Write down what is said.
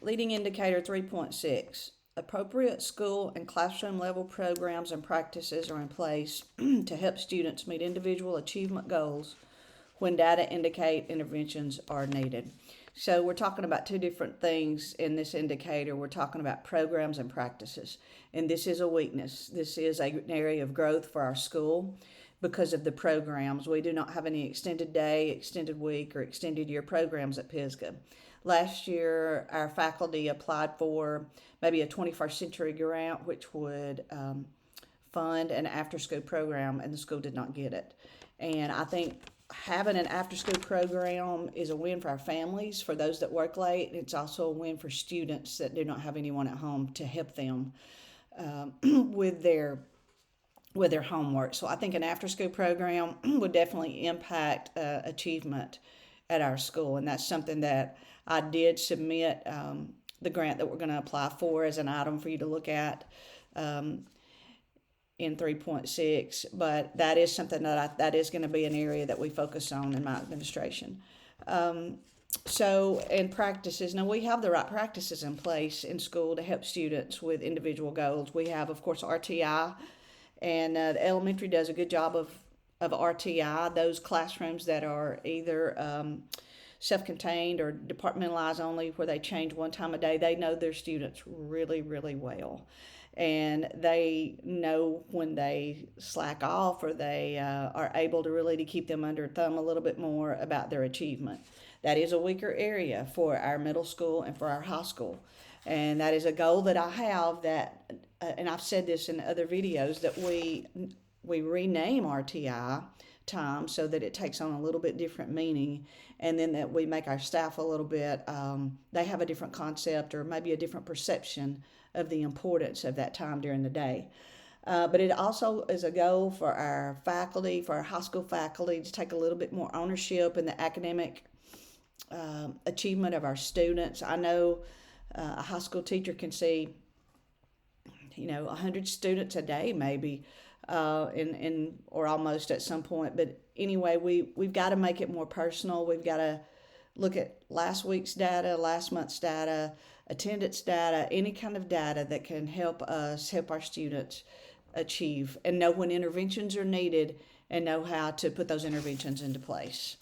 Leading indicator 3.6. Appropriate school and classroom level programs and practices are in place to help students meet individual achievement goals when data indicate interventions are needed. So we're talking about two different things in this indicator. We're talking about programs and practices. And this is a weakness. This is an area of growth for our school because of the programs. We do not have any extended day, extended week, or extended year programs at Pisgah. Last year, our faculty applied for maybe a 21st century grant, which would fund an after school program, and the school did not get it. And I think having an after school program is a win for our families, for those that work late. It's also a win for students that do not have anyone at home to help them with their homework. So I think an after school program would definitely impact achievement at our school, and that's something that I did submit the grant that we're going to apply for as an item for you to look at in 3.6. But that is something that is going to be an area that we focus on in my administration. So, in practices, now we have the right practices in place in school to help students with individual goals. We have, of course, RTI, and the elementary does a good job of RTI. Those classrooms that are either self-contained or departmentalized only, where they change one time a day, they know their students really, really well. And they know when they slack off, or they are able to really to keep them under thumb a little bit more about their achievement. That is a weaker area for our middle school and for our high school. And that is a goal that I have, that, and I've said this in other videos, that we rename RTI time so that it takes on a little bit different meaning, and then that we make our staff a little bit, they have a different concept or maybe a different perception of the importance of that time during the day. But it also is a goal for our faculty, for our high school faculty, to take a little bit more ownership in the academic achievement of our students. I know a high school teacher can see 100 students a day maybe, in or almost at some point. But anyway, we've got to make it more personal. We've got to look at last week's data, last month's data, attendance data, any kind of data that can help us help our students achieve, and know when interventions are needed, and know how to put those interventions into place.